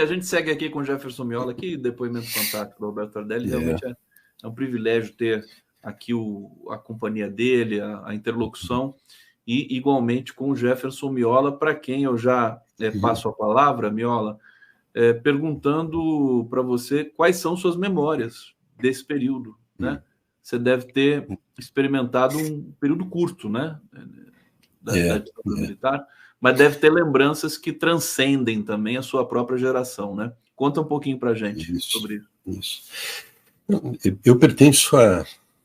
A gente segue aqui com o Jefferson Miola, aqui, depoimento fantástico do Roberto Tardelli. Realmente é um privilégio ter aqui a companhia dele, a interlocução, e igualmente com o Jefferson Miola, para quem eu já passo a palavra, Miola, perguntando para você quais são suas memórias desse período, né? Você deve ter experimentado um período curto, né, da ditadura militar, mas deve ter lembranças que transcendem também a sua própria geração, né? Conta um pouquinho para a gente sobre isso. Eu pertenço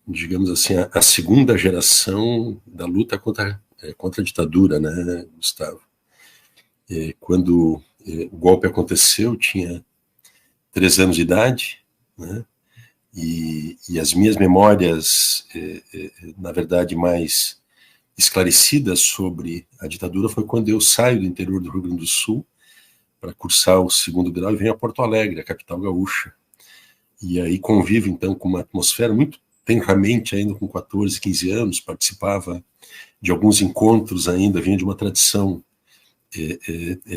digamos assim, a segunda geração da luta contra a ditadura, né, Gustavo? Quando o golpe aconteceu, eu tinha 3 anos de idade, né? E as minhas memórias, na verdade, mais esclarecidas sobre a ditadura foi quando eu saio do interior do Rio Grande do Sul para cursar o 2º grau e venho a Porto Alegre, a capital gaúcha. E aí convivo, então, com uma atmosfera muito tenramente, ainda com 14, 15 anos, participava de alguns encontros ainda, vinha de uma tradição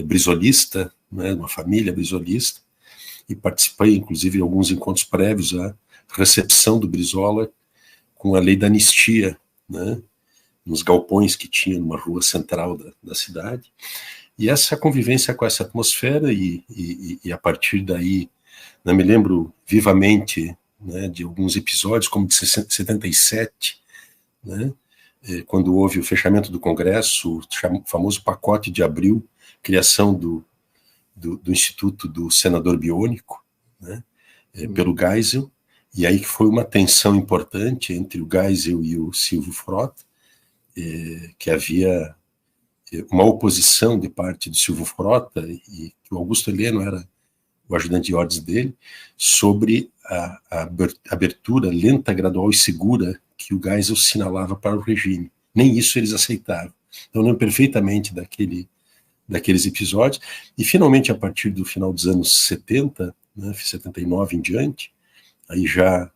brisolista, né, uma família brisolista, e participei, inclusive, de alguns encontros prévios à recepção do Brizola com a lei da anistia, né, nos galpões que tinha numa rua central da cidade. E essa convivência com essa atmosfera, e a partir daí, eu me lembro vivamente, né, de alguns episódios, como de 77, né, quando houve o fechamento do Congresso, o famoso pacote de abril, criação do Instituto do Senador Biônico, né, pelo Geisel, e aí que foi uma tensão importante entre o Geisel e o Silvio Frota, que havia uma oposição de parte do Silvio Frota, e que o Augusto Heleno era o ajudante de ordens dele, sobre a abertura lenta, gradual e segura que o Geisel sinalava para o regime. Nem isso eles aceitavam. Então, eu lembro perfeitamente daqueles episódios, e finalmente, a partir do final dos anos 70, né, 79 em diante, aí já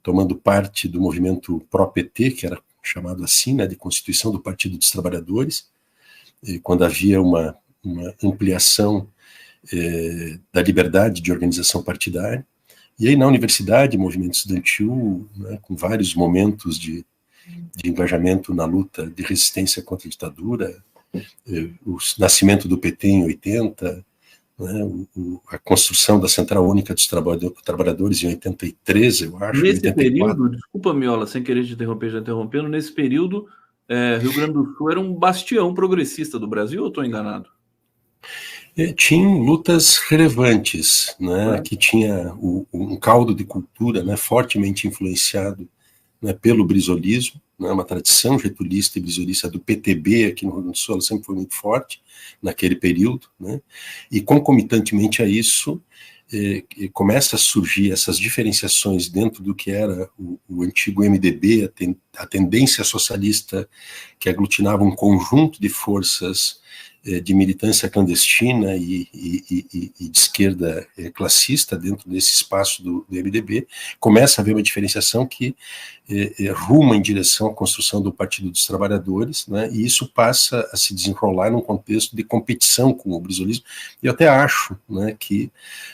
tomando parte do movimento pró-PT, que era chamado assim, né, de Constituição do Partido dos Trabalhadores, quando havia uma ampliação da liberdade de organização partidária. E aí na universidade, movimento estudantil, né, com vários momentos de engajamento na luta de resistência contra a ditadura, o nascimento do PT em 80, né, a construção da Central Única dos Trabalhadores em 83, eu acho. Nesse 84. período, desculpa, Miola, sem querer te interromper, já interrompendo, nesse período, Rio Grande do Sul era um bastião progressista do Brasil, ou estou enganado? Tinha lutas relevantes, né, que tinha um caldo de cultura, né, fortemente influenciado, né, pelo brizolismo, né, uma tradição getulista e brisolista do PTB aqui no Rio Grande do Sul, ela sempre foi muito forte naquele período, né, e concomitantemente a isso começa a surgir essas diferenciações dentro do que era o antigo MDB, a tendência socialista que aglutinava um conjunto de forças de militância clandestina e de esquerda classista dentro desse espaço do MDB, começa a haver uma diferenciação que ruma em direção à construção do Partido dos Trabalhadores, né, e isso passa a se desenrolar num contexto de competição com o brizolismo. E eu até acho, né, que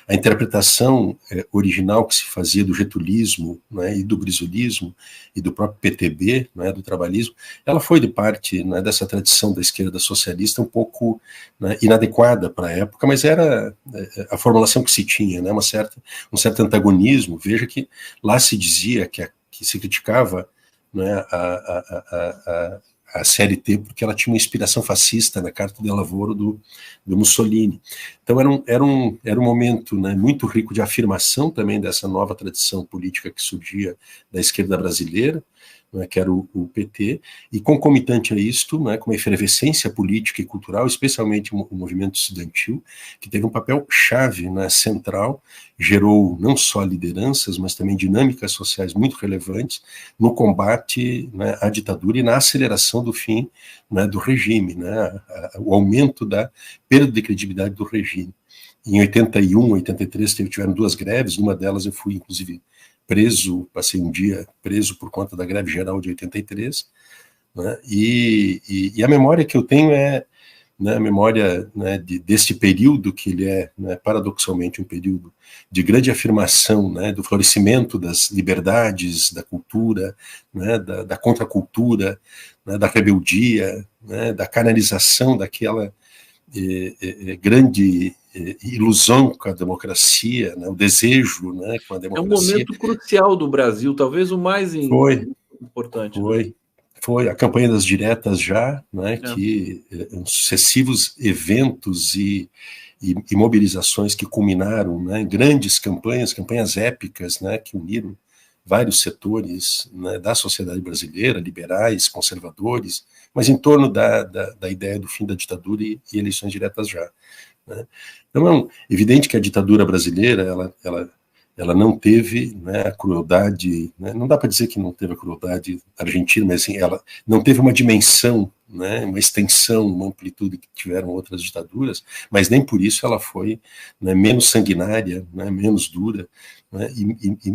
a interpretação original que se fazia do getulismo, né, e do brizolismo e do próprio PTB, né, do trabalhismo, ela foi de parte, né, dessa tradição da esquerda socialista um pouco, né, inadequada para a época, mas era a formulação que se tinha, né, um certo antagonismo. Veja que lá se dizia que se criticava, né, a CLT porque ela tinha uma inspiração fascista na Carta de Lavoro do Mussolini. Então era um momento, né, muito rico de afirmação também dessa nova tradição política que surgia da esquerda brasileira, né, que era o PT, e concomitante a isto, né, com uma efervescência política e cultural, especialmente o movimento estudantil, que teve um papel chave, né, central, gerou não só lideranças, mas também dinâmicas sociais muito relevantes no combate, né, à ditadura e na aceleração do fim, né, do regime, né, o aumento da perda de credibilidade do regime. Em 81, 83 tiveram 2 greves, numa delas eu fui inclusive preso, passei um dia preso por conta da greve geral de 83, né, e a memória que eu tenho é né, a memória, né, desse período que ele é, né, paradoxalmente um período de grande afirmação, né, do florescimento das liberdades, da cultura, né, da contracultura, né, da rebeldia, né, da canalização daquela grande ilusão com a democracia, né, o desejo, né, com a democracia. É um momento crucial do Brasil, talvez o mais importante. Foi a campanha das diretas já, né, que sucessivos eventos e mobilizações que culminaram, né, em grandes campanhas épicas, né, que uniram vários setores, né, da sociedade brasileira, liberais, conservadores, mas em torno da ideia do fim da ditadura e eleições diretas já. Né. Então é evidente que a ditadura brasileira, ela não teve, né, a crueldade, né, não dá para dizer que não teve a crueldade argentina, mas assim, ela não teve uma dimensão, né, uma extensão, uma amplitude que tiveram outras ditaduras, mas nem por isso ela foi, né, menos sanguinária, né, menos dura, né,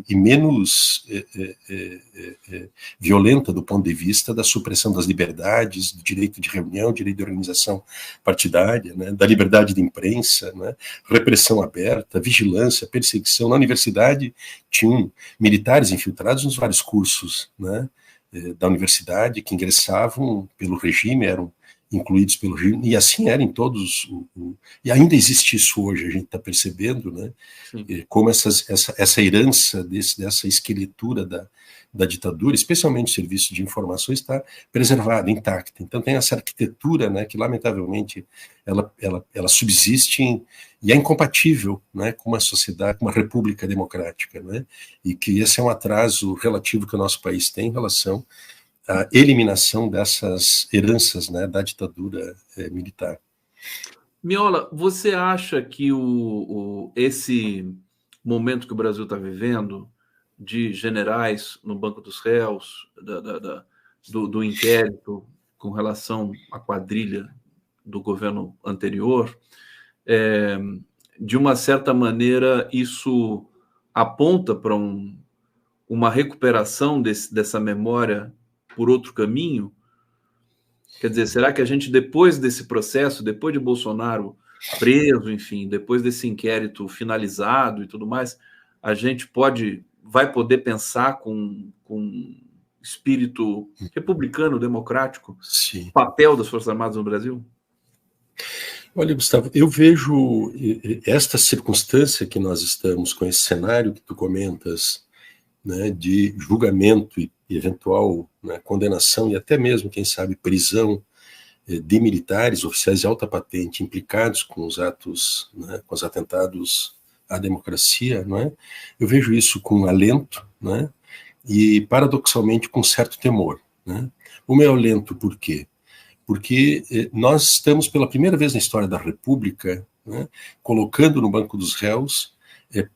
e menos violenta do ponto de vista da supressão das liberdades, do direito de reunião, direito de organização partidária, né, da liberdade de imprensa, né, repressão aberta, vigilância, perseguição. Na universidade tinham militares infiltrados nos vários cursos, né, da universidade, que ingressavam pelo regime, eram incluídos pelo regime, e assim era em todos, e ainda existe isso hoje, a gente está percebendo, né, como essa herança dessa esqueletura da ditadura, especialmente o serviço de informação, está preservada, intacta. Então tem essa arquitetura, né, que lamentavelmente ela subsiste e é incompatível, né, com uma sociedade, com uma república democrática, né, e que esse é um atraso relativo que o nosso país tem em relação à eliminação dessas heranças, né, da ditadura militar. Miola, você acha que esse momento que o Brasil está vivendo, de generais no banco dos réus, do inquérito com relação à quadrilha do governo anterior, de uma certa maneira isso aponta para uma recuperação dessa memória por outro caminho? Quer dizer, será que a gente, depois desse processo, depois de Bolsonaro preso, enfim, depois desse inquérito finalizado e tudo mais, a gente vai poder pensar com espírito republicano, democrático, Sim. o papel das Forças Armadas no Brasil? Olha, Gustavo, eu vejo esta circunstância que nós estamos com esse cenário que tu comentas, né, de julgamento e eventual, né, condenação e até mesmo, quem sabe, prisão de militares, oficiais de alta patente implicados com os atos, né, com os atentados à democracia, né, eu vejo isso com alento, né, e paradoxalmente com certo temor. Né. O meu alento por quê? Porque nós estamos pela primeira vez na história da República, né, colocando no banco dos réus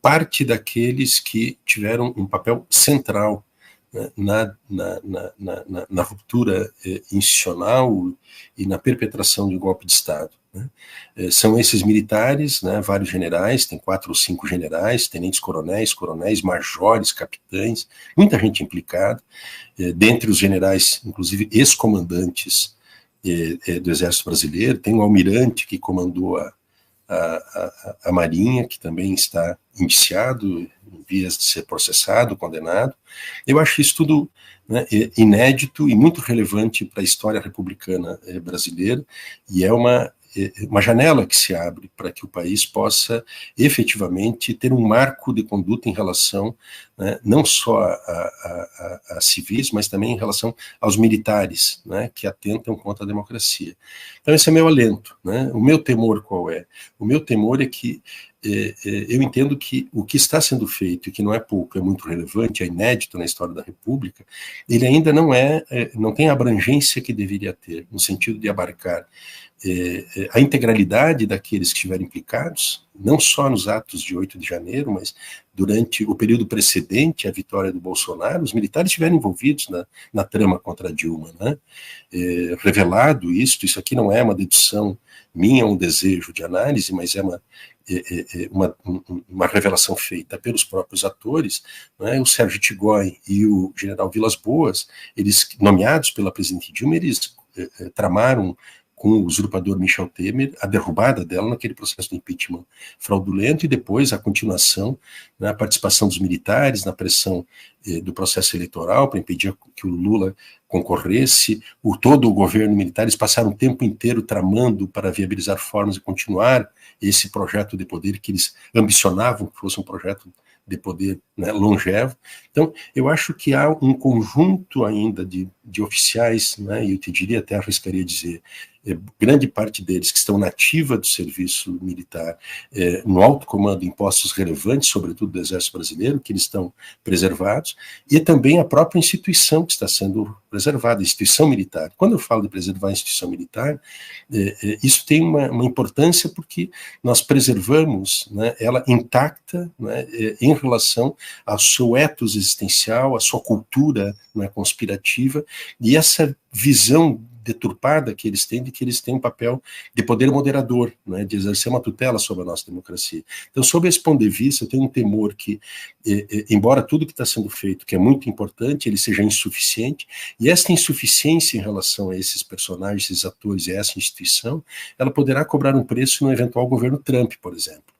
parte daqueles que tiveram um papel central, né, na ruptura institucional e na perpetração de um golpe de Estado. Né. São esses militares, né, vários generais, tem 4 ou 5 generais, tenentes-coronéis, coronéis, majores, capitães, muita gente implicada, dentre os generais, inclusive ex-comandantes do Exército Brasileiro, tem um almirante que comandou a Marinha, que também está indiciado, em vias de ser processado, condenado. Eu acho isso tudo, né, inédito e muito relevante para a história republicana brasileira, e é uma janela que se abre para que o país possa efetivamente ter um marco de conduta em relação, né, não só a civis, mas também em relação aos militares, né, que atentam contra a democracia. Então esse é meu alento. Né? O meu temor qual é? O meu temor é que eu entendo que o que está sendo feito, e que não é pouco, é muito relevante, é inédito na história da República, ele ainda não tem a abrangência que deveria ter, no sentido de abarcar a integralidade daqueles que estiveram implicados, não só nos atos de 8 de janeiro, mas durante o período precedente à vitória do Bolsonaro, os militares estiveram envolvidos na trama contra a Dilma. Né? Revelado isso aqui não é uma dedução minha, um desejo de análise, mas é uma revelação feita pelos próprios atores. Né? O Sérgio Tigói e o general Vilas Boas, eles, nomeados pela presidente Dilma, eles tramaram com o usurpador Michel Temer, a derrubada dela naquele processo de impeachment fraudulento, e depois a continuação, né, a participação dos militares na pressão do processo eleitoral para impedir que o Lula concorresse. Todo o governo militar, eles passaram o tempo inteiro tramando para viabilizar formas de continuar esse projeto de poder que eles ambicionavam que fosse um projeto de poder, né, longevo. Então, eu acho que há um conjunto ainda de oficiais, né, e eu te diria, até arriscaria dizer, grande parte deles que estão na ativa do serviço militar, no alto comando, em postos relevantes, sobretudo do Exército Brasileiro, que eles estão preservados, e também a própria instituição que está sendo preservada, a instituição militar. Quando eu falo de preservar a instituição militar, isso tem uma importância porque nós preservamos, né, ela intacta, né, em relação ao seu ethos existencial, à sua cultura, né, conspirativa, e essa visão deturpada que eles têm, de que eles têm um papel de poder moderador, né, de exercer uma tutela sobre a nossa democracia. Então, sob esse ponto de vista, eu tenho um temor que, embora tudo que está sendo feito, que é muito importante, ele seja insuficiente, e essa insuficiência em relação a esses personagens, esses atores e a essa instituição, ela poderá cobrar um preço no eventual governo Trump, por exemplo,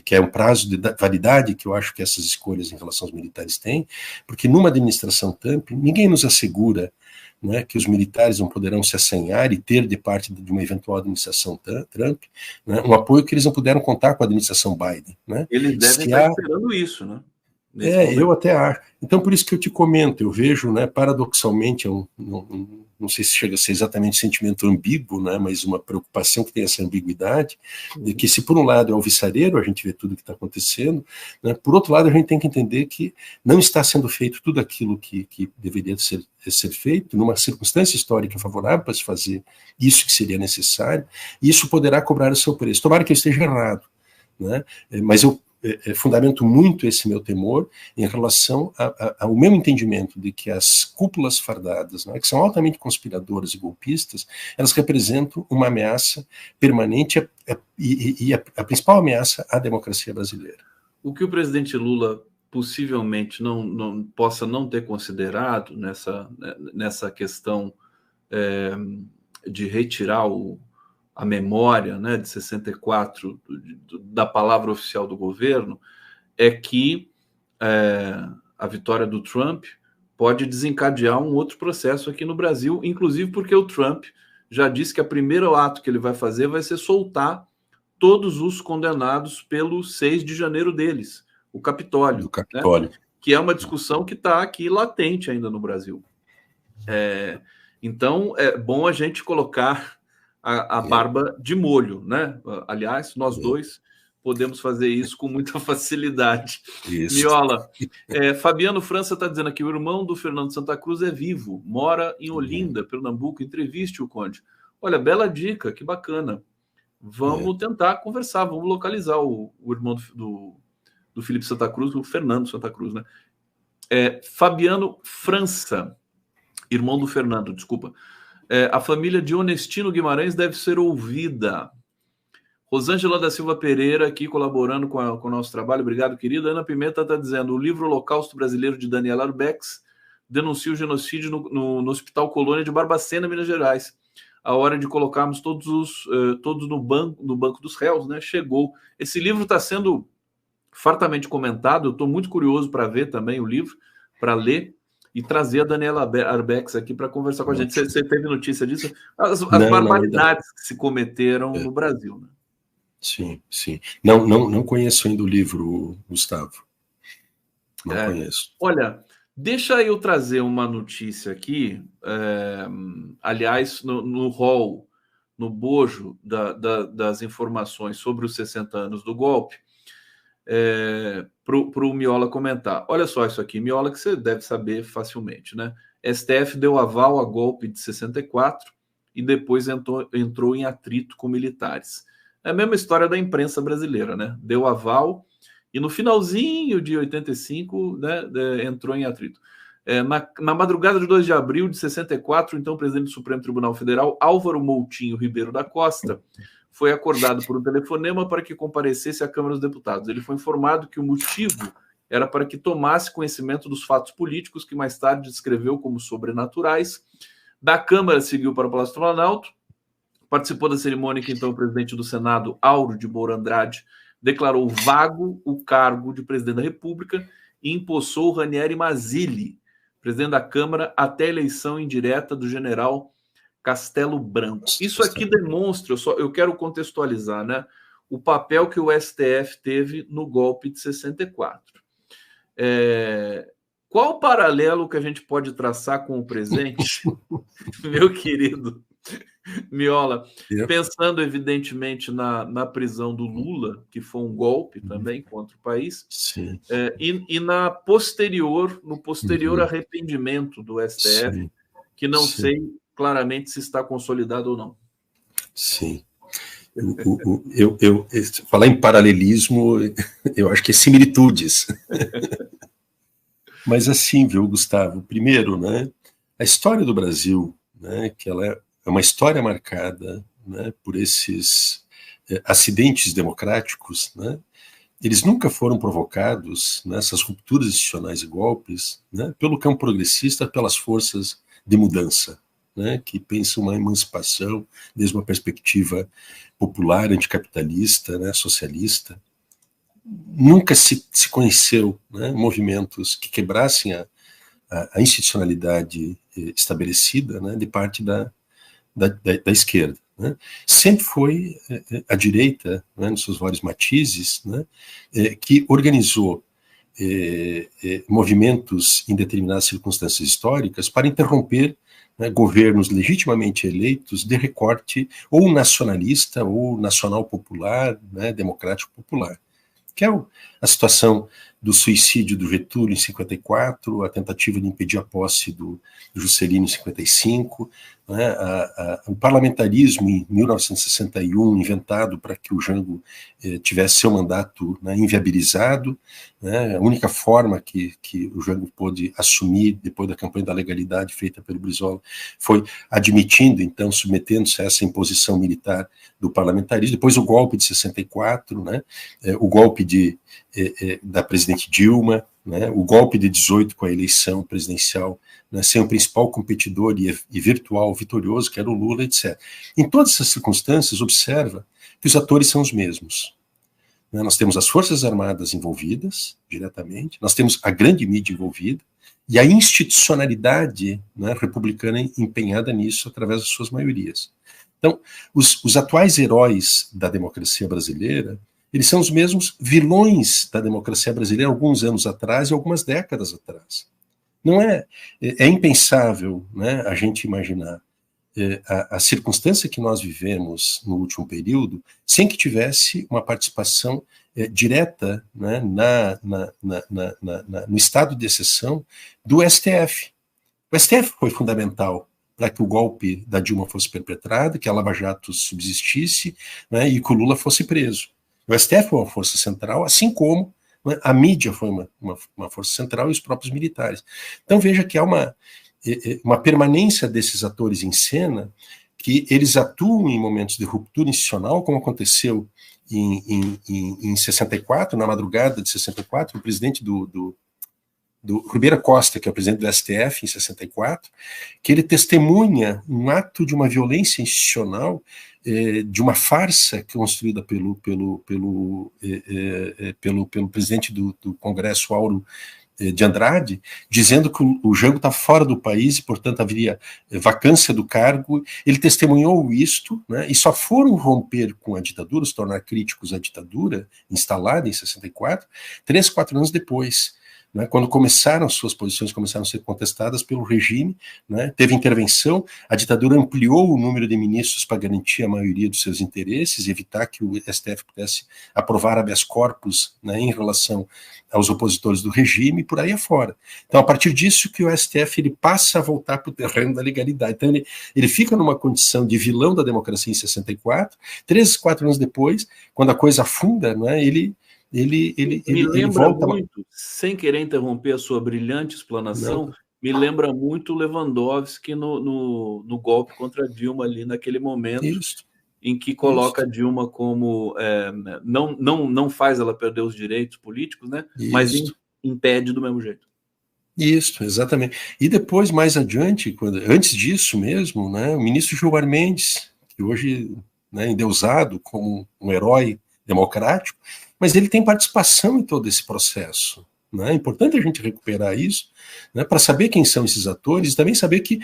que é um prazo de validade que eu acho que essas escolhas em relação aos militares têm, porque numa administração Trump, ninguém nos assegura, né, que os militares não poderão se assanhar e ter de parte de uma eventual administração Trump, né, um apoio que eles não puderam contar com a administração Biden. Né? Eles devem estar esperando isso, né? Eu até acho. Então, por isso que eu te comento, eu vejo, né, paradoxalmente, não sei se chega a ser exatamente sentimento ambíguo, né, mas uma preocupação que tem essa ambiguidade, de que se por um lado é alvissareiro, a gente vê tudo que está acontecendo, né, por outro lado a gente tem que entender que não está sendo feito tudo aquilo que deveria ser feito, numa circunstância histórica favorável para se fazer isso que seria necessário, e isso poderá cobrar o seu preço. Tomara que eu esteja errado, né, mas eu fundamento muito esse meu temor em relação ao meu entendimento de que as cúpulas fardadas, né, que são altamente conspiradoras e golpistas, elas representam uma ameaça permanente e a principal ameaça à democracia brasileira. O que o presidente Lula possivelmente não possa não ter considerado nessa questão de retirar a memória, né, de 64 da palavra oficial do governo, é que a vitória do Trump pode desencadear um outro processo aqui no Brasil, inclusive porque o Trump já disse que o primeiro ato que ele vai fazer vai ser soltar todos os condenados pelo 6 de janeiro deles, o Capitólio. Né, que é uma discussão que está aqui latente ainda no Brasil. Então, é bom a gente colocar a barba de molho, né? Aliás, nós dois podemos fazer isso com muita facilidade. Isso. Miola, Fabiano França está dizendo aqui, o irmão do Fernando Santa Cruz é vivo, mora em Olinda, Pernambuco, entreviste o Conde. Olha, bela dica, que bacana. Vamos tentar conversar, vamos localizar o irmão do Felipe Santa Cruz, o Fernando Santa Cruz, né? Fabiano França, irmão do Fernando, desculpa. A família de Honestino Guimarães deve ser ouvida. Rosângela da Silva Pereira aqui colaborando com o nosso trabalho. Obrigado, querida. Ana Pimenta está dizendo, o livro Holocausto Brasileiro de Daniel Arbex denuncia o genocídio no Hospital Colônia de Barbacena, Minas Gerais. A hora de colocarmos todos no banco dos réus, né? Chegou. Esse livro está sendo fartamente comentado. Eu estou muito curioso para ver também o livro, para ler. E trazer a Daniela Arbex aqui para conversar com a gente. Você teve notícia disso? As barbaridades que se cometeram no Brasil. Né? Sim, sim. Não conheço ainda o livro, Gustavo. Não conheço. Olha, deixa eu trazer uma notícia aqui. Aliás, no hall, no bojo das informações sobre os 60 anos do golpe, para o Miola comentar. Olha só isso aqui, Miola, que você deve saber facilmente, né? STF deu aval a golpe de 64 e depois entrou em atrito com militares. É a mesma história da imprensa brasileira, né? Deu aval e no finalzinho de 85, né, entrou em atrito. Na madrugada de 2 de abril de 64, então o presidente do Supremo Tribunal Federal, Álvaro Moutinho Ribeiro da Costa, foi acordado por um telefonema para que comparecesse à Câmara dos Deputados. Ele foi informado que o motivo era para que tomasse conhecimento dos fatos políticos que mais tarde descreveu como sobrenaturais. Da Câmara seguiu para o Palácio do Planalto Participou da cerimônia que então o presidente do Senado, Auro de Moura Andrade, declarou vago o cargo de presidente da República e empossou Ranieri Mazzilli, presidente da Câmara, até a eleição indireta do general Castelo Branco. Isso aqui demonstra, eu quero contextualizar, né, o papel que o STF teve no golpe de 64. Qual o paralelo que a gente pode traçar com o presente, meu querido Miola, pensando evidentemente na prisão do Lula, que foi um golpe também contra o país, e no posterior arrependimento do STF, que não sei claramente se está consolidado ou não. Sim. Falar em paralelismo, eu acho que é similitudes. Mas assim, viu, Gustavo? Primeiro, né, a história do Brasil, né, que ela é uma história marcada, né, por esses acidentes democráticos, né, eles nunca foram provocados, nessas rupturas institucionais e golpes, né, pelo campo progressista, pelas forças de mudança, né, que pensam uma emancipação desde uma perspectiva popular, anticapitalista, né, socialista. Nunca se conheceu, né, movimentos que quebrassem a institucionalidade estabelecida, né, de parte da esquerda. Né. Sempre foi a direita, né, nos seus vários matizes, né, que organizou movimentos em determinadas circunstâncias históricas para interromper, né, governos legitimamente eleitos de recorte ou nacionalista ou nacional popular, né, democrático popular. Que é a situação do suicídio do Getúlio em 54, a tentativa de impedir a posse do Juscelino em 55, né, o parlamentarismo em 1961, inventado para que o Jango tivesse seu mandato, né, inviabilizado, né, a única forma que o Jango pôde assumir depois da campanha da legalidade feita pelo Brizola foi admitindo, então, submetendo-se a essa imposição militar do parlamentarismo. Depois o golpe de 64, né, o golpe da presidente Dilma, né, o golpe de 18 com a eleição presidencial, né, sem o principal competidor e virtual vitorioso, que era o Lula, etc. Em todas essas circunstâncias, observa que os atores são os mesmos. Né, nós temos as Forças Armadas envolvidas diretamente, nós temos a grande mídia envolvida, e a institucionalidade, né, republicana empenhada nisso através das suas maiorias. Então, os atuais heróis da democracia brasileira, eles são os mesmos vilões da democracia brasileira alguns anos atrás e algumas décadas atrás. Não é impensável, né, a gente imaginar a circunstância que nós vivemos no último período sem que tivesse uma participação direta, né, no estado de exceção do STF. O STF foi fundamental para que o golpe da Dilma fosse perpetrado, que a Lava Jato subsistisse, né, e que o Lula fosse preso. O STF foi uma força central, assim como, né, a mídia foi uma força central e os próprios militares. Então veja que há uma permanência desses atores em cena, que eles atuam em momentos de ruptura institucional, como aconteceu em 64, na madrugada de 64, o presidente do Rubeira Costa, que é o presidente do STF em 64, que ele testemunha um ato de uma violência institucional, de uma farsa construída pelo presidente do Congresso, Auro de Andrade, dizendo que o Jango está fora do país e, portanto, haveria vacância do cargo. Ele testemunhou isto, né, e só foram romper com a ditadura, se tornar críticos à ditadura instalada em 64, 3, 4 anos depois. Né, quando suas posições começaram a ser contestadas pelo regime, né, teve intervenção, a ditadura ampliou o número de ministros para garantir a maioria dos seus interesses, evitar que o STF pudesse aprovar habeas corpus, né, em relação aos opositores do regime, e por aí afora. Então, a partir disso que o STF ele passa a voltar para o terreno da legalidade. Então, ele fica numa condição de vilão da democracia em 64, 3, 4 anos depois, quando a coisa afunda, né, ele volta muito, sem querer interromper a sua brilhante explanação, me lembra muito Lewandowski no golpe contra Dilma ali naquele momento, em que coloca a Dilma como não faz ela perder os direitos políticos, né? Mas impede do mesmo jeito. Isso, exatamente. E depois, mais adiante, antes disso mesmo, né, o ministro Gilmar Mendes, que hoje, né, endeusado como um herói democrático, mas ele tem participação em todo esse processo. Né? É importante a gente recuperar isso, né, para saber quem são esses atores e também saber que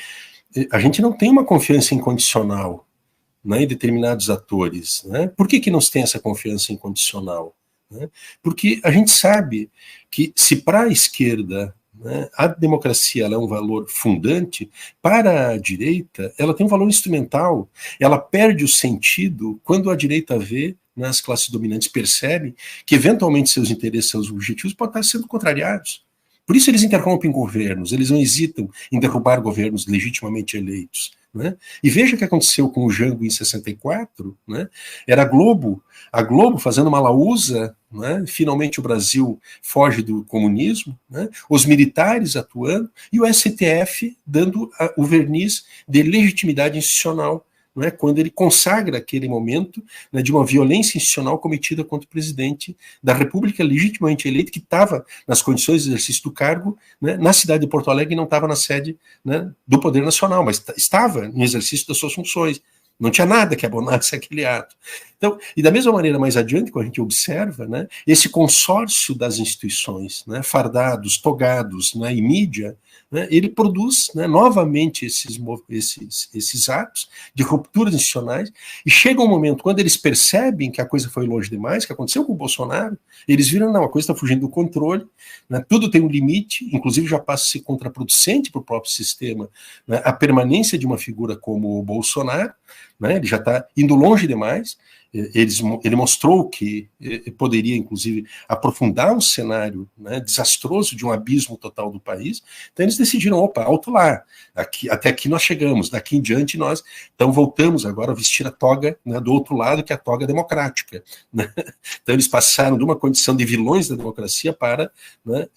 a gente não tem uma confiança incondicional, né, em determinados atores. Né? Por que não se tem essa confiança incondicional? Né? Porque a gente sabe que se para a esquerda, né, a democracia ela é um valor fundante, para a direita ela tem um valor instrumental, ela perde o sentido quando a direita vê, né, as classes dominantes percebem que eventualmente seus interesses, seus objetivos podem estar sendo contrariados. Por isso eles interrompem governos, eles não hesitam em derrubar governos legitimamente eleitos. Né? E veja o que aconteceu com o Jango em 64, né? Era a Globo fazendo uma laúsa, né? Finalmente o Brasil foge do comunismo, né? Os militares atuando e o STF dando o verniz de legitimidade institucional, né, quando ele consagra aquele momento, né, de uma violência institucional cometida contra o presidente da República legitimamente eleito, que estava nas condições de exercício do cargo, né, na cidade de Porto Alegre, e não estava na sede, né, do Poder Nacional, mas estava no exercício das suas funções. Não tinha nada que abonasse aquele ato. Então, e da mesma maneira, mais adiante, quando a gente observa, né, esse consórcio das instituições, né, fardados, togados, né, e mídia, né, ele produz, né, novamente esses atos de rupturas institucionais, e chega um momento, quando eles percebem que a coisa foi longe demais, que aconteceu com o Bolsonaro, eles viram, não, a coisa está fugindo do controle, né, tudo tem um limite, inclusive já passa a ser contraproducente para o próprio sistema, né, a permanência de uma figura como o Bolsonaro, né, ele já está indo longe demais. Ele mostrou que poderia, inclusive, aprofundar um cenário, né, desastroso de um abismo total do país. Então eles decidiram, opa, alto lá, até aqui nós chegamos, daqui em diante nós então voltamos agora a vestir a toga, né, do outro lado, que é a toga democrática. Né? Então eles passaram de uma condição de vilões da democracia para, né,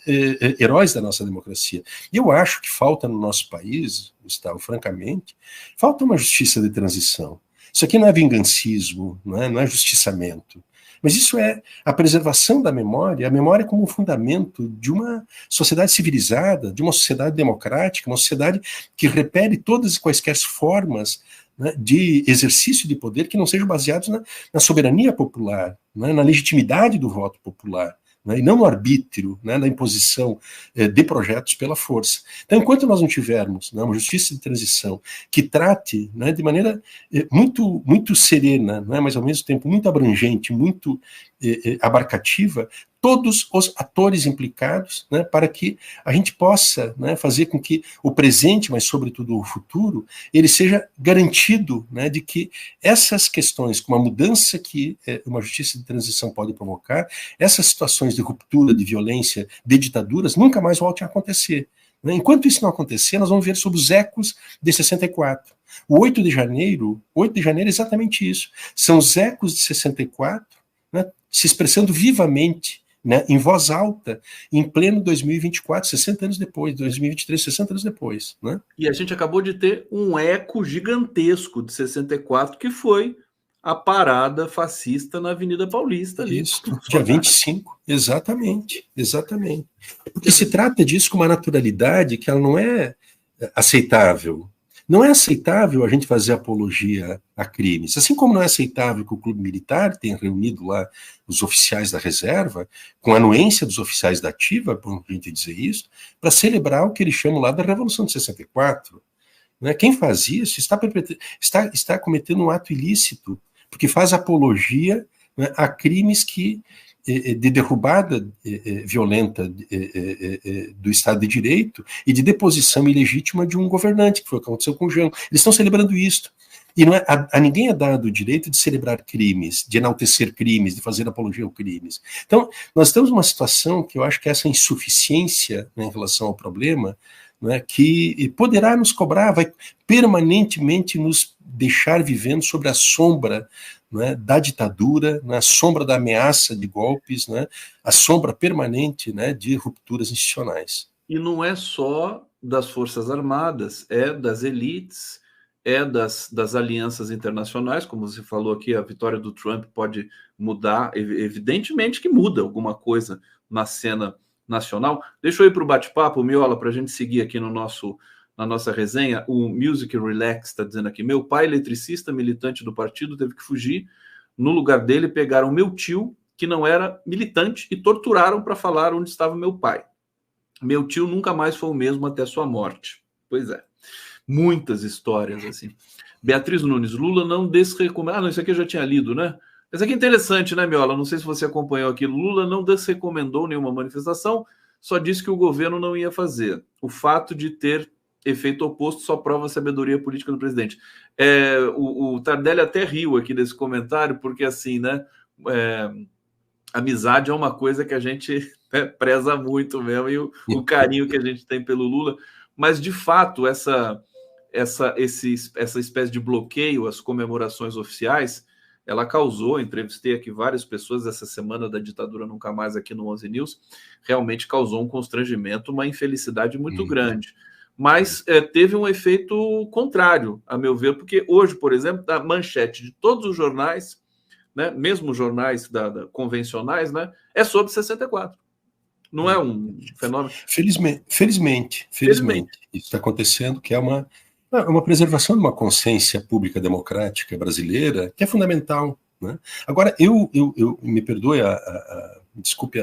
heróis da nossa democracia. E eu acho que falta no nosso país, Gustavo, francamente, falta uma justiça de transição. Isso aqui não é vingancismo, não é justiçamento, mas isso é a preservação da memória, a memória como um fundamento de uma sociedade civilizada, de uma sociedade democrática, uma sociedade que repele todas e quaisquer formas, né, de exercício de poder que não sejam baseados na soberania popular, né, na legitimidade do voto popular. Né, e não no arbítrio, né, na imposição de projetos pela força. Então, enquanto nós não tivermos, né, uma justiça de transição que trate, né, de maneira muito, muito serena, né, mas ao mesmo tempo muito abrangente, muito abarcativa, todos os atores implicados, né, para que a gente possa, né, fazer com que o presente, mas sobretudo o futuro, ele seja garantido, né, de que essas questões, com a mudança que uma justiça de transição pode provocar, essas situações de ruptura, de violência, de ditaduras, nunca mais voltem a acontecer. Né? Enquanto isso não acontecer, nós vamos ver sobre os ecos de 64. O 8 de janeiro é exatamente isso. São os ecos de 64, né, se expressando vivamente, né, em voz alta, em pleno 2024, 60 anos depois, 2023, 60 anos depois. Né? E a gente acabou de ter um eco gigantesco de 64, que foi a parada fascista na Avenida Paulista. Ali, isso, dia 25, exatamente. Porque se trata disso com uma naturalidade que ela não é aceitável. Não é aceitável a gente fazer apologia a crimes, assim como não é aceitável que o Clube Militar tenha reunido lá os oficiais da reserva, com a anuência dos oficiais da ativa, por a gente dizer isso, para celebrar o que eles chamam lá da Revolução de 64. Né? Quem faz isso está cometendo um ato ilícito, porque faz apologia, né, a crimes que de derrubada violenta do Estado de Direito e de deposição ilegítima de um governante, que foi o que aconteceu com o Jango. Eles estão celebrando isso. E não é, a ninguém é dado o direito de celebrar crimes, de enaltecer crimes, de fazer apologia aos crimes. Então, nós temos uma situação que eu acho que essa insuficiência, né, em relação ao problema, né, que poderá nos cobrar, vai permanentemente nos deixar vivendo sobre a sombra, né, da ditadura, na sombra da ameaça de golpes, né, a sombra permanente, né, de rupturas institucionais. E não é só das Forças Armadas, é das elites, é das alianças internacionais, como você falou aqui, a vitória do Trump pode mudar, evidentemente que muda alguma coisa na cena nacional. Deixa eu ir para o bate-papo, Miola, para a gente seguir aqui no nosso na nossa resenha. O Music Relax está dizendo aqui: meu pai, eletricista, militante do partido, teve que fugir. No lugar dele, pegaram meu tio, que não era militante, e torturaram para falar onde estava meu pai. Meu tio nunca mais foi o mesmo até sua morte. Pois é. Muitas histórias assim. Beatriz Nunes: Lula não desrecomendou. Não, isso aqui eu já tinha lido, né? Isso aqui é interessante, né, Miola? Não sei se você acompanhou aqui. Lula não desrecomendou nenhuma manifestação, só disse que o governo não ia fazer. O fato de ter efeito oposto só prova a sabedoria política do presidente. O Tardelli até riu aqui desse comentário, porque assim, né? Amizade é uma coisa que a gente preza muito mesmo, e o carinho que a gente tem pelo Lula. Mas, de fato, essa espécie de bloqueio às comemorações oficiais, ela causou, entrevistei aqui várias pessoas essa semana da ditadura nunca mais aqui no 11 News, realmente causou um constrangimento, uma infelicidade muito grande. Mas teve um efeito contrário, a meu ver, porque hoje, por exemplo, a manchete de todos os jornais, né, mesmo jornais convencionais, né, é sobre 64. Não é um fenômeno? Felizmente. Isso está acontecendo, que é uma preservação de uma consciência pública democrática brasileira que é fundamental, né? Agora, eu me perdoe, desculpe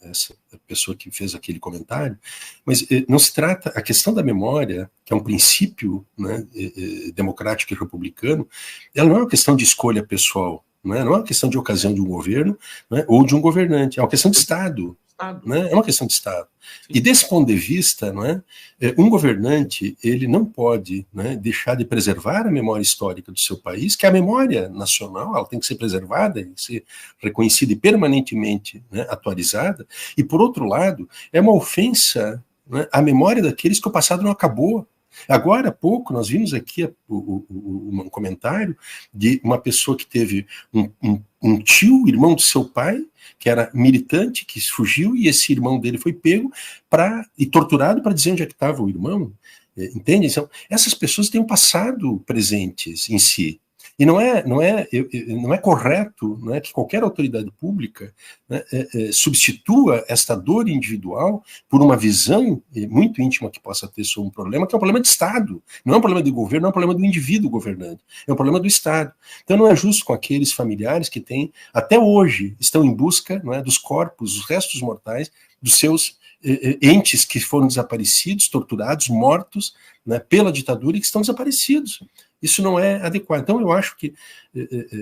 essa pessoa que fez aquele comentário, mas não se trata, a questão da memória, que é um princípio, né, democrático e republicano, ela não é uma questão de escolha pessoal, não é uma questão de ocasião de um governo, né, ou de um governante, é uma questão de Estado. Né? É uma questão de Estado. Sim. E desse ponto de vista, não é, um governante ele não pode, né, deixar de preservar a memória histórica do seu país, que a memória nacional ela tem que ser preservada, tem que ser reconhecida e permanentemente, né, atualizada. E, por outro lado, é uma ofensa, né, à memória daqueles que o passado não acabou. Agora há pouco nós vimos aqui um comentário de uma pessoa que teve um tio, irmão do seu pai, que era militante, que fugiu, e esse irmão dele foi pego e torturado para dizer onde é que estava o irmão. Entende? Então, essas pessoas têm um passado presentes em si. E não é correto, né, que qualquer autoridade pública, né, substitua esta dor individual por uma visão muito íntima que possa ter sobre um problema, que é um problema de Estado. Não é um problema de governo, não é um problema do indivíduo governante. É um problema do Estado. Então não é justo com aqueles familiares que têm, até hoje, estão em busca, não é, dos corpos, dos restos mortais, dos seus entes que foram desaparecidos, torturados, mortos, né, pela ditadura e que estão desaparecidos. Isso não é adequado. Então, eu acho que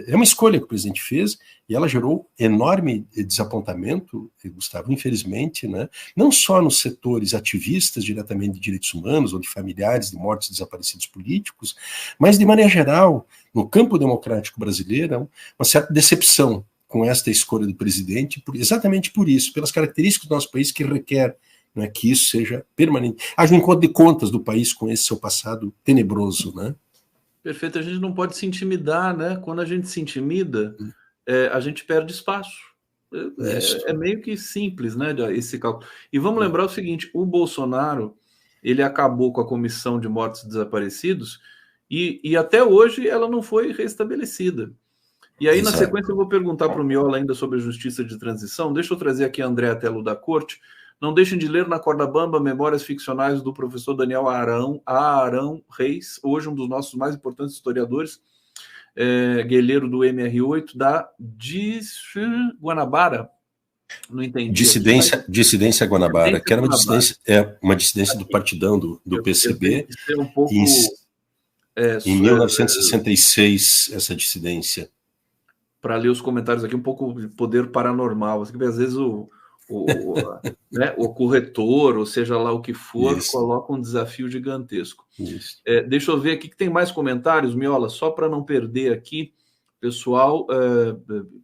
é uma escolha que o presidente fez e ela gerou enorme desapontamento, Gustavo, infelizmente, né? Não só nos setores ativistas diretamente de direitos humanos ou de familiares de mortos e desaparecidos políticos, mas, de maneira geral, no campo democrático brasileiro, uma certa decepção com esta escolha do presidente, exatamente por isso, pelas características do nosso país que requer, né, que isso seja permanente. Haja um encontro de contas do país com esse seu passado tenebroso, né? Perfeito, a gente não pode se intimidar, né? Quando a gente se intimida, a gente perde espaço. É meio que simples, né? Esse cálculo. E vamos lembrar o seguinte: o Bolsonaro ele acabou com a comissão de mortos e desaparecidos e até hoje ela não foi restabelecida. E aí, na sequência, eu vou perguntar para o Miola ainda sobre a justiça de transição. Deixa eu trazer aqui a Andréa Tello da Corte. Não deixem de ler na Corda Bamba Memórias Ficcionais do professor Daniel Arão Reis, hoje um dos nossos mais importantes historiadores, guerreiro do MR8, da Guanabara. Não entendi. Dissidência Guanabara, que era uma dissidência do partidão do PCB. Um pouco, em 1966, essa dissidência. Para ler os comentários aqui, um pouco de poder paranormal. Às vezes né, o corretor, ou seja lá o que for, coloca um desafio gigantesco. Deixa eu ver aqui que tem mais comentários, Miola, só para não perder aqui, pessoal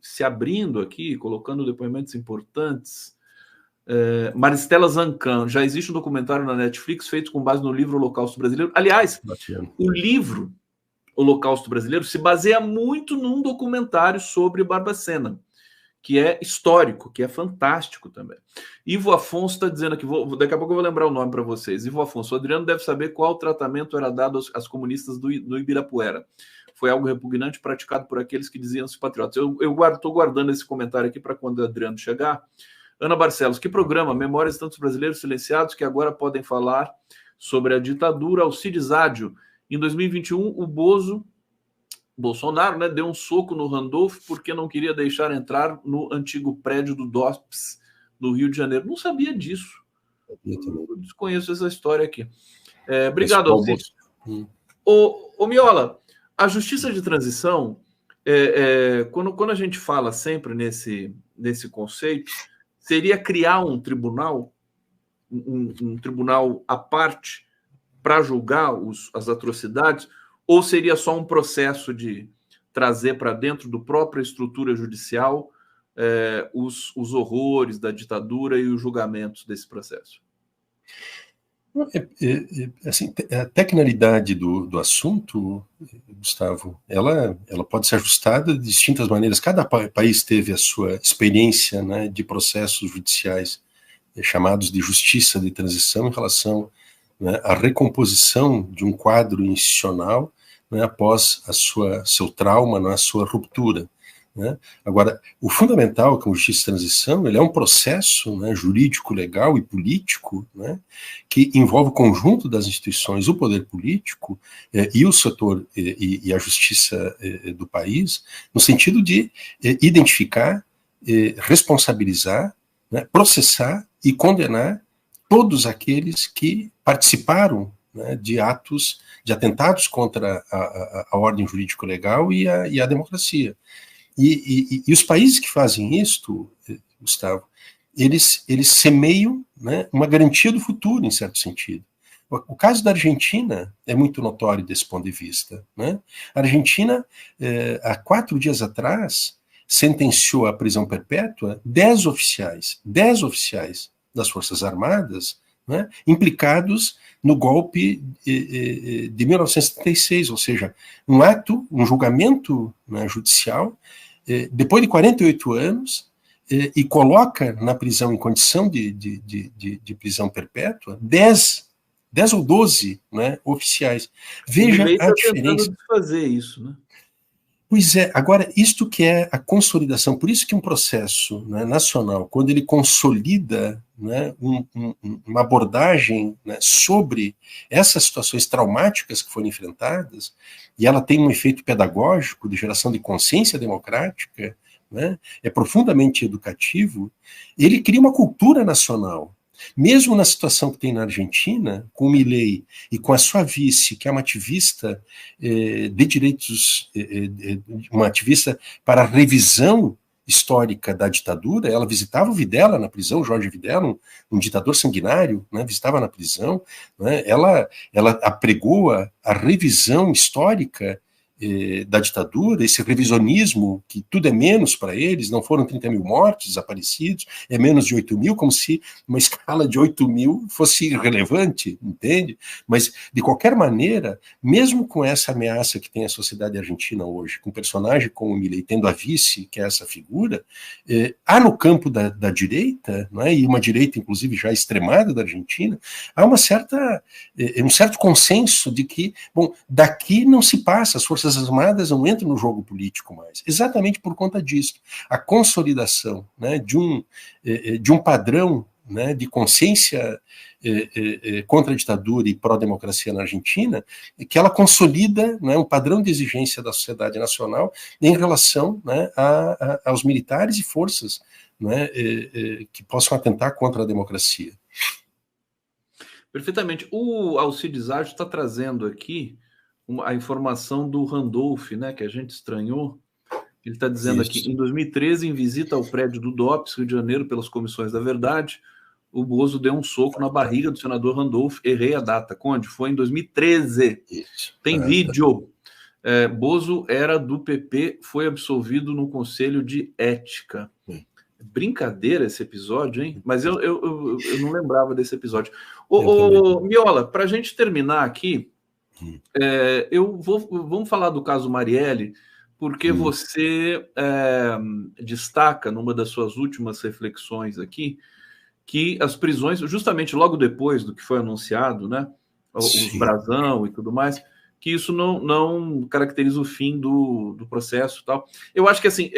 se abrindo aqui, colocando depoimentos importantes. Maristela Zancan, já existe um documentário na Netflix feito com base no livro Holocausto Brasileiro. Aliás, o livro Holocausto Brasileiro se baseia muito num documentário sobre Barbacena, que é histórico, que é fantástico também. Ivo Afonso está dizendo aqui, daqui a pouco eu vou lembrar o nome para vocês. Ivo Afonso, o Adriano deve saber qual tratamento era dado às comunistas do Ibirapuera. Foi algo repugnante praticado por aqueles que diziam-se patriotas. Eu estou guardando esse comentário aqui para quando o Adriano chegar. Ana Barcelos, que programa? Memórias de tantos brasileiros silenciados que agora podem falar sobre a ditadura. Alcides Ádio, em 2021, o Bolsonaro, né, deu um soco no Randolph porque não queria deixar entrar no antigo prédio do DOPS, no Rio de Janeiro. Não sabia disso. Eu desconheço essa história aqui. Obrigado, Alcides. Ô Miola, a justiça de transição, quando a gente fala sempre nesse conceito, seria criar um tribunal, um tribunal à parte para julgar as atrocidades, ou seria só um processo de trazer para dentro da própria estrutura judicial os horrores da ditadura e os julgamentos desse processo? Assim, a tecnicalidade do assunto, Gustavo, ela pode ser ajustada de distintas maneiras. Cada país teve a sua experiência, né, de processos judiciais chamados de justiça de transição em relação, né, à recomposição de um quadro institucional, né, após seu trauma, né, a sua ruptura. Né? Agora, o fundamental com a justiça de transição, ele é um processo, né, jurídico, legal e político, né, que envolve o conjunto das instituições, o poder político e o setor e a justiça do país, no sentido de identificar, responsabilizar, né, processar e condenar todos aqueles que participaram, né, de atos, de atentados contra a ordem jurídico-legal e a democracia. E os países que fazem isto, Gustavo, eles semeiam, né, uma garantia do futuro, em certo sentido. O caso da Argentina é muito notório desse ponto de vista. Né? A Argentina, há 4 dias atrás, sentenciou à prisão perpétua 10 oficiais das Forças Armadas, né, implicados no golpe de 1976, ou seja, um julgamento, né, judicial, depois de 48 anos, e coloca na prisão, em condição de prisão perpétua, 10 ou 12, né, oficiais. Veja a diferença. Tentando desfazer isso, né? Pois é, agora, isto que é a consolidação, por isso que um processo, né, nacional, quando ele consolida, né, uma abordagem, né, sobre essas situações traumáticas que foram enfrentadas, e ela tem um efeito pedagógico de geração de consciência democrática, né, é profundamente educativo, ele cria uma cultura nacional. Mesmo na situação que tem na Argentina, com o Milei e com a sua vice, que é uma ativista de direitos, uma ativista para a revisão histórica da ditadura, ela visitava o Videla na prisão, Jorge Videla, um ditador sanguinário, né, visitava na prisão, né, ela apregou a revisão histórica da ditadura, esse revisionismo, que tudo é menos para eles, não foram 30 mil mortos, desaparecidos, é menos de 8 mil, como se uma escala de 8 mil fosse irrelevante, entende? Mas, de qualquer maneira, mesmo com essa ameaça que tem a sociedade argentina hoje, com um personagem como o Milei tendo a vice, que é essa figura, há no campo da direita, né, e uma direita, inclusive, já extremada da Argentina, há um certo consenso de que, bom, daqui não se passa, as Forças Armadas não entram no jogo político mais, exatamente por conta disso. A consolidação, né, de um padrão, né, de consciência contra a ditadura e pró-democracia na Argentina, que ela consolida, né, um padrão de exigência da sociedade nacional em relação, né, aos militares e forças, né, que possam atentar contra a democracia. Perfeitamente. O Alcides Ádio está trazendo aqui a informação do Randolph, né, que a gente estranhou. Ele está dizendo aqui, em 2013, em visita ao prédio do DOPS, Rio de Janeiro, pelas Comissões da Verdade, o Bozo deu um soco na barriga do senador Randolph. Errei a data. Conde? Foi em 2013. Isso. Tem vídeo. Bozo era do PP, foi absolvido no Conselho de Ética. Brincadeira esse episódio, hein? Mas eu não lembrava desse episódio. Miola, para a gente terminar aqui, vamos falar do caso Marielle, porque você destaca numa das suas últimas reflexões aqui que as prisões, justamente logo depois do que foi anunciado, né, os brasão e tudo mais, que isso não caracteriza o fim do processo e tal. Eu acho que assim,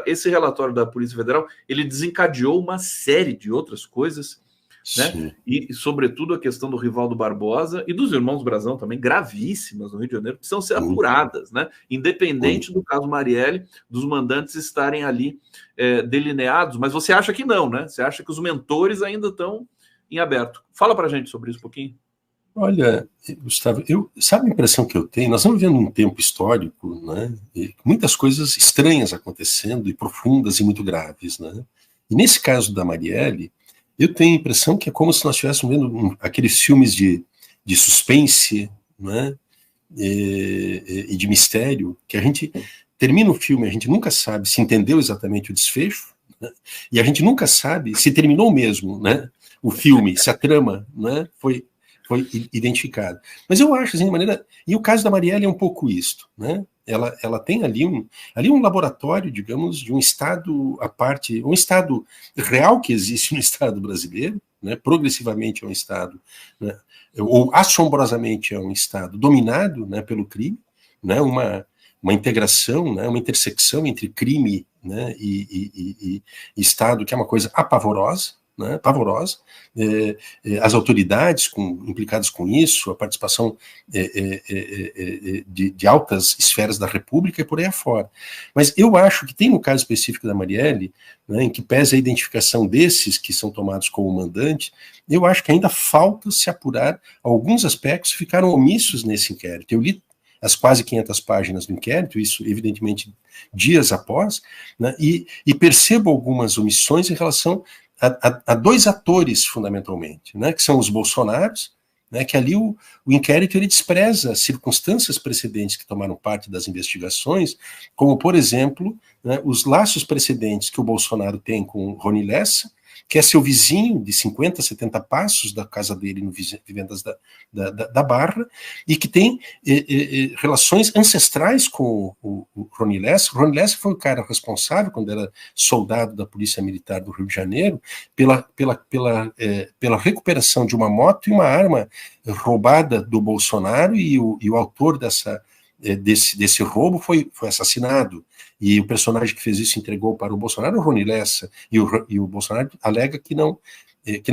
esse relatório da Polícia Federal, ele desencadeou uma série de outras coisas, né? E, sobretudo, a questão do Rivaldo Barbosa e dos irmãos Brazão também, gravíssimas no Rio de Janeiro, precisam ser apuradas, né? Independente do caso Marielle, dos mandantes estarem ali delineados, mas você acha que não, né? Você acha que os mentores ainda estão em aberto. Fala para a gente sobre isso um pouquinho. Olha, Gustavo, sabe a impressão que eu tenho? Nós estamos vivendo um tempo histórico, né? E muitas coisas estranhas acontecendo, e profundas e muito graves, né? E nesse caso da Marielle, eu tenho a impressão que é como se nós estivéssemos vendo aqueles filmes de suspense, né? E de mistério, que a gente termina o filme, a gente nunca sabe se entendeu exatamente o desfecho, né? E a gente nunca sabe se terminou mesmo, né? O filme, se a trama, né, foi identificada. Mas eu acho, assim, de maneira... E o caso da Marielle é um pouco isto, né? Ela tem ali um laboratório, digamos, de um Estado à parte, um Estado real que existe no Estado brasileiro, né? Progressivamente é um Estado, né? Ou assombrosamente é um Estado dominado, né, pelo crime, né? Uma integração, né, uma intersecção entre crime, né, e Estado, que é uma coisa apavorosa, né, pavorosa, as autoridades implicadas com isso, a participação de altas esferas da República e por aí afora. Mas eu acho que tem no caso específico da Marielle, né, em que pese a identificação desses que são tomados como mandante, eu acho que ainda falta se apurar alguns aspectos que ficaram omissos nesse inquérito. Eu li as quase 500 páginas do inquérito, isso evidentemente dias após, né, e percebo algumas omissões em relação a dois atores, fundamentalmente, né, que são os bolsonaros, né, que ali o inquérito ele despreza circunstâncias precedentes que tomaram parte das investigações, como, por exemplo, né, os laços precedentes que o Bolsonaro tem com Rony Lessa, que é seu vizinho de 50, 70 passos da casa dele no Vivendas da Barra, e que tem relações ancestrais com o Rony Lessa. O Rony Lessa foi o cara responsável, quando era soldado da Polícia Militar do Rio de Janeiro, pela recuperação de uma moto e uma arma roubada do Bolsonaro, e o autor desse roubo foi assassinado. E o personagem que fez isso entregou para o Bolsonaro, o Rony Lessa, e o Bolsonaro alega que não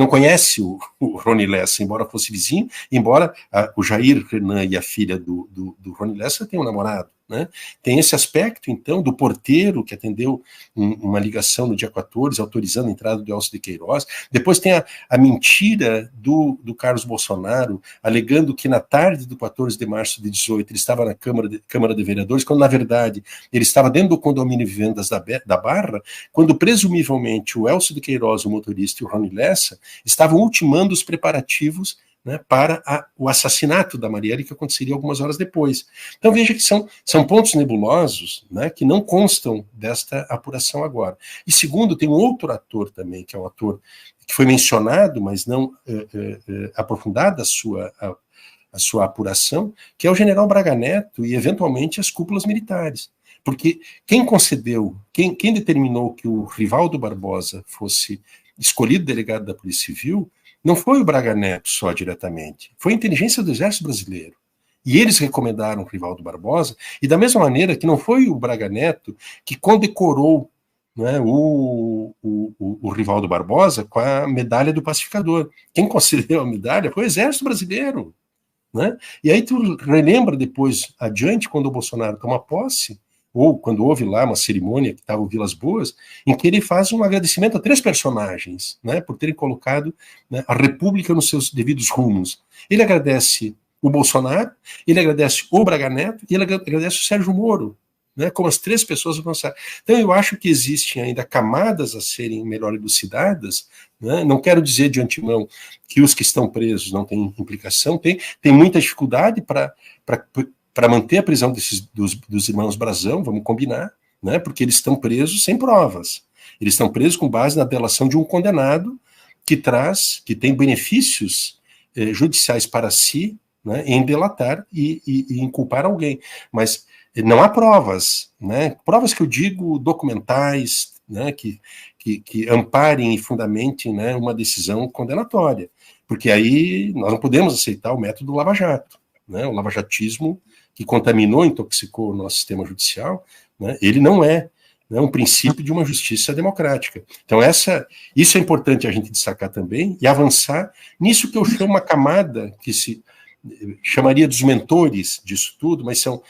conhece o Rony Lessa, embora fosse vizinho, embora o Jair Renan e a filha do Rony Lessa tenham um namorado, né? Tem esse aspecto, então, do porteiro que atendeu uma ligação no dia 14, autorizando a entrada do Elcio de Queiroz. Depois tem a mentira do Carlos Bolsonaro, alegando que na tarde do 14 de março de 18 ele estava na Câmara de Vereadores, quando, na verdade, ele estava dentro do condomínio Vivendas da Barra, quando, presumivelmente, o Elcio de Queiroz, o motorista, e o Rony Lessa estavam ultimando os preparativos, né, para o assassinato da Marielle, que aconteceria algumas horas depois. Então veja que são pontos nebulosos, né, que não constam desta apuração agora. E segundo, tem um outro ator também, que é um ator que foi mencionado, mas não aprofundada a sua apuração, que é o general Braga Neto e, eventualmente, as cúpulas militares. Porque quem determinou que o Rivaldo Barbosa fosse escolhido delegado da Polícia Civil não foi o Braga Neto só diretamente, foi a inteligência do Exército Brasileiro. E eles recomendaram o Rivaldo Barbosa, e da mesma maneira que não foi o Braga Neto que condecorou, né, o Rivaldo Barbosa com a medalha do pacificador. Quem concedeu a medalha foi o Exército Brasileiro. Né? E aí tu relembra depois, adiante, quando o Bolsonaro toma posse, ou quando houve lá uma cerimônia que estava em Vilas Boas, em que ele faz um agradecimento a 3 personagens, né, por terem colocado, né, a República nos seus devidos rumos. Ele agradece o Bolsonaro, ele agradece o Braga Neto e ele agradece o Sérgio Moro, né, como as 3 pessoas avançaram. Então eu acho que existem ainda camadas a serem melhor elucidadas, né? Não quero dizer de antemão que os que estão presos não têm implicação, tem muita dificuldade para manter a prisão dos irmãos Brazão, vamos combinar, né, porque eles estão presos sem provas. Eles estão presos com base na delação de um condenado que tem benefícios judiciais para si, né, em delatar e inculpar alguém. Mas não há provas, né, provas que eu digo documentais, né, que amparem e fundamentem, né, uma decisão condenatória. Porque aí nós não podemos aceitar o método Lava Jato, né, o lavajatismo que contaminou, intoxicou o nosso sistema judicial, né, ele não é né, um princípio de uma justiça democrática. Então, isso é importante a gente destacar também e avançar nisso que eu chamo uma camada que se chamaria dos mentores disso tudo, mas são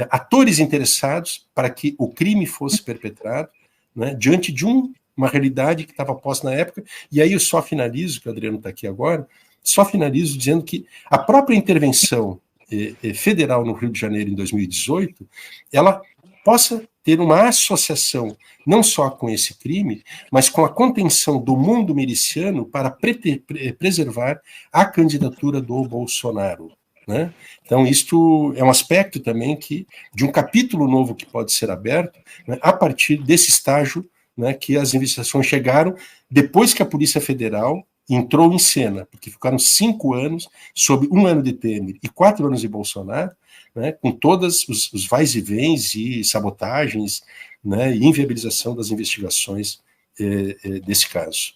atores interessados para que o crime fosse perpetrado, né, diante de uma realidade que estava posta na época. E aí eu só finalizo, que o Adriano está aqui agora, só finalizo dizendo que a própria intervenção federal no Rio de Janeiro em 2018, ela possa ter uma associação não só com esse crime, mas com a contenção do mundo miliciano para preservar a candidatura do Bolsonaro, né? Então, isto é um aspecto também de um capítulo novo que pode ser aberto, né, a partir desse estágio, né, que as investigações chegaram depois que a Polícia Federal entrou em cena, porque ficaram 5 anos, sob 1 ano de Temer e 4 anos de Bolsonaro, né, com todos os vais e vens e sabotagens, né, e inviabilização das investigações desse caso.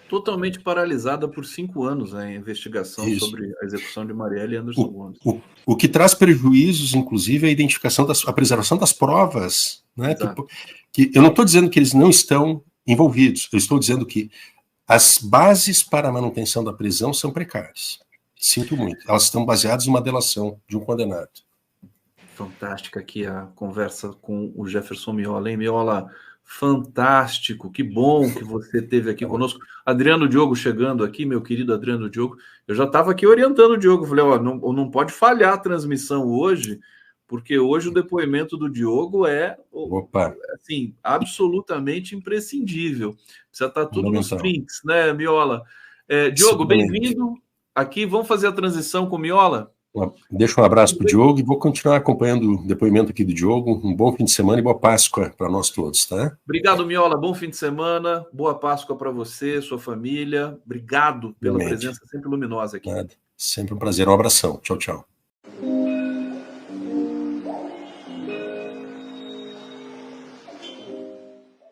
Totalmente paralisada por 5 anos a investigação sobre a execução de Marielle e Anderson Gomes. O que traz prejuízos, inclusive, é a identificação, a preservação das provas, né, que eu não estou dizendo que eles não estão envolvidos, eu estou dizendo que as bases para a manutenção da prisão são precárias. Sinto muito. Elas estão baseadas numa delação de um condenado. Fantástica aqui a conversa com o Jefferson Miola, hein, Miola? Fantástico, que bom que você esteve aqui conosco. Adriano Diogo chegando aqui, meu querido Adriano Diogo. Eu já estava aqui orientando o Diogo, falei, ó, não pode falhar a transmissão hoje, porque hoje o depoimento do Diogo é assim, absolutamente imprescindível. Precisa estar tudo nos trinks, né, Miola? Diogo, bem-vindo aqui. Vamos fazer a transição com o Miola? Deixa um abraço para o Diogo e vou continuar acompanhando o depoimento aqui do Diogo. Um bom fim de semana e boa Páscoa para nós todos, tá? Obrigado, Miola. Bom fim de semana. Boa Páscoa para você, sua família. Obrigado pela presença sempre luminosa aqui. Nada. Sempre um prazer. Um abração. Tchau, tchau.